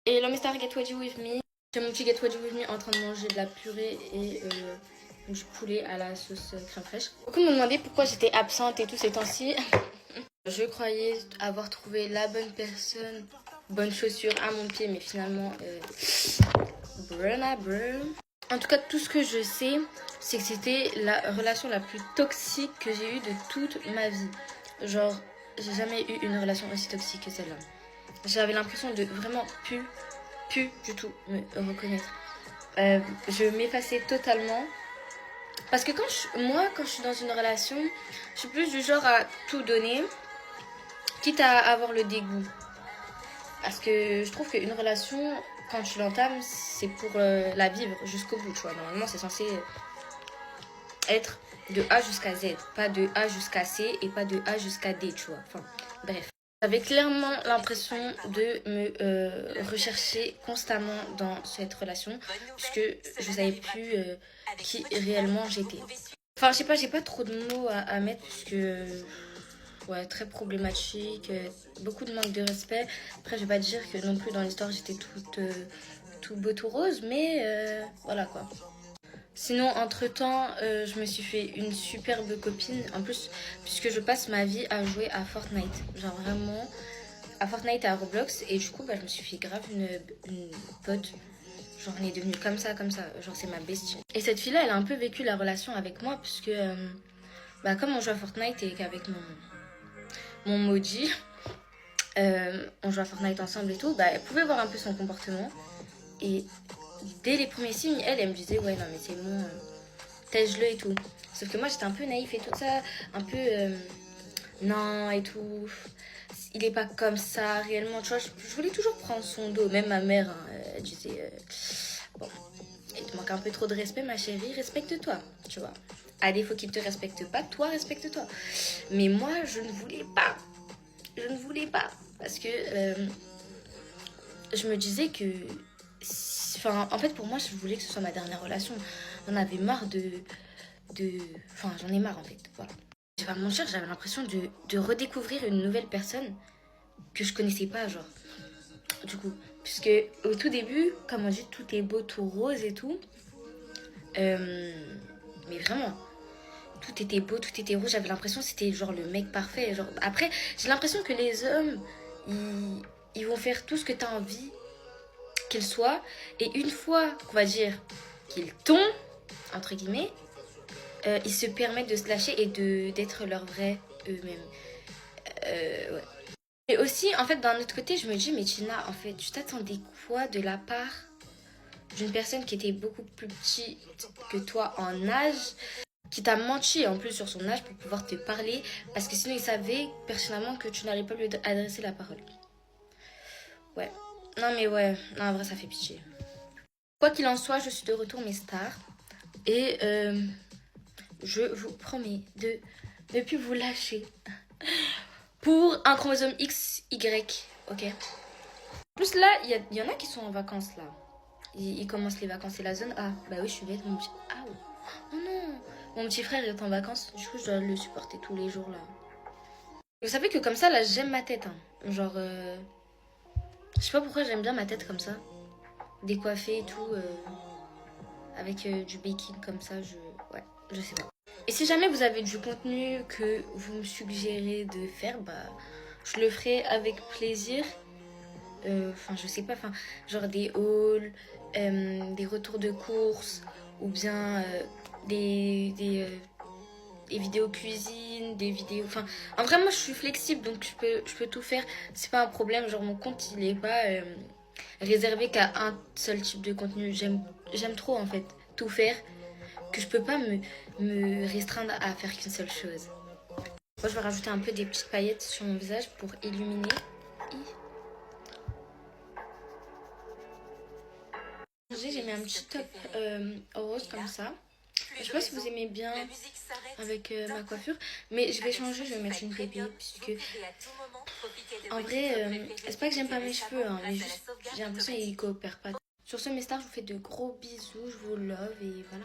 Et l'homme star Get Ready With Me. J'ai mon petit Get Ready With Me en train de manger de la purée et du poulet à la sauce crème fraîche. Beaucoup m'ont demandé pourquoi j'étais absente et tout ces temps-ci. Je croyais avoir trouvé la bonne personne, bonne chaussure à mon pied, mais finalement, Bruna Brun. En tout cas, tout ce que je sais, c'est que c'était la relation la plus toxique que j'ai eue de toute ma vie. Genre, j'ai jamais eu une relation aussi toxique que celle-là. J'avais l'impression de vraiment plus du tout me reconnaître. Je m'effaçais totalement. Parce que quand je suis dans une relation, je suis plus du genre à tout donner, quitte à avoir le dégoût. Parce que je trouve qu'une relation, quand tu l'entames, c'est pour la vivre jusqu'au bout, tu vois. Normalement, c'est censé être de A jusqu'à Z, pas de A jusqu'à C et pas de A jusqu'à D, tu vois. Enfin, bref. J'avais clairement l'impression de me rechercher constamment dans cette relation, puisque je ne savais plus qui réellement j'étais. Enfin, je sais pas, j'ai pas trop de mots à mettre, puisque ouais, très problématique, beaucoup de manque de respect. Après, je vais pas dire que non plus dans l'histoire j'étais tout beau, tout rose, mais voilà quoi. Sinon, entre-temps, je me suis fait une superbe copine. En plus, puisque je passe ma vie à jouer à Fortnite. Genre vraiment, à Fortnite et à Roblox. Et du coup, je me suis fait grave une pote. Genre, on est devenu comme ça. Genre, c'est ma bestie. Et cette fille-là, elle a un peu vécu la relation avec moi. Puisque, comme on joue à Fortnite et qu'avec mon maudit, on joue à Fortnite ensemble et tout, elle pouvait voir un peu son comportement. Et dès les premiers signes, elle me disait, ouais, non, mais c'est bon. Tège-le et tout. Sauf que moi j'étais un peu naïf et tout ça, un peu non et tout. Il est pas comme ça réellement, tu vois. Je voulais toujours prendre son dos. Même ma mère, hein, elle disait bon, il te manque un peu trop de respect, ma chérie, respecte-toi, tu vois. À défaut qu'il te respecte pas, toi respecte-toi. Mais moi je ne voulais pas. Je ne voulais pas. Parce que je me disais que. Enfin, en fait, pour moi, je voulais que ce soit ma dernière relation. On avait marre Enfin, j'en ai marre en fait, voilà. Je vais pas mentir, j'avais l'impression de redécouvrir une nouvelle personne que je connaissais pas, genre. Du coup, puisque au tout début, comme on dit, tout est beau, tout rose et tout. Mais vraiment, tout était beau, tout était rose. J'avais l'impression que c'était genre le mec parfait. Genre. Après, j'ai l'impression que les hommes, ils vont faire tout ce que t'as envie qu'ils soient. Et une fois qu'on va dire qu'ils tombent, entre guillemets, ils se permettent de se lâcher et d'être leur vrai eux-mêmes. Ouais. Et aussi, en fait, d'un autre côté, je me dis, mais Tina, en fait, tu t'attendais quoi de la part d'une personne qui était beaucoup plus petite que toi en âge, qui t'a menti en plus sur son âge pour pouvoir te parler, parce que sinon il savait personnellement que tu n'allais pas lui adresser la parole. Ouais. Non mais ouais, non, en vrai ça fait pitié. Quoi qu'il en soit, je suis de retour mes stars. Et je vous promets de ne plus vous lâcher pour un chromosome XY, ok. En plus là, il y en a qui sont en vacances là. Ils commencent les vacances et la zone A. Bah oui, je suis bête, mon petit... Ah oh non, mon petit frère est en vacances, du coup je dois le supporter tous les jours là. Vous savez que comme ça là, j'aime ma tête, hein. Genre, je sais pas pourquoi j'aime bien ma tête comme ça. Décoiffée et tout, avec du baking comme ça, ouais, je sais pas. Et si jamais vous avez du contenu que vous me suggérez de faire, je le ferai avec plaisir. Enfin, je sais pas, genre des hauls, des retours de course, ou bien des vidéos cuisine, des vidéos... Enfin, en vrai, moi, je suis flexible, donc je peux tout faire. C'est pas un problème, genre mon compte, il est pas réservé qu'à un seul type de contenu. J'aime trop, en fait, tout faire, que je peux pas me restreindre à faire qu'une seule chose. Moi, je vais rajouter un peu des petites paillettes sur mon visage pour illuminer. J'ai mis un petit top rose comme ça. Je sais pas si vous aimez bien avec ma coiffure, mais je vais changer, je vais mettre une pépite puisque en vrai, c'est pas que j'aime pas mes cheveux, hein, mais juste j'ai l'impression qu'ils coopèrent pas. Sur ce, mes stars, je vous fais de gros bisous, je vous love et voilà.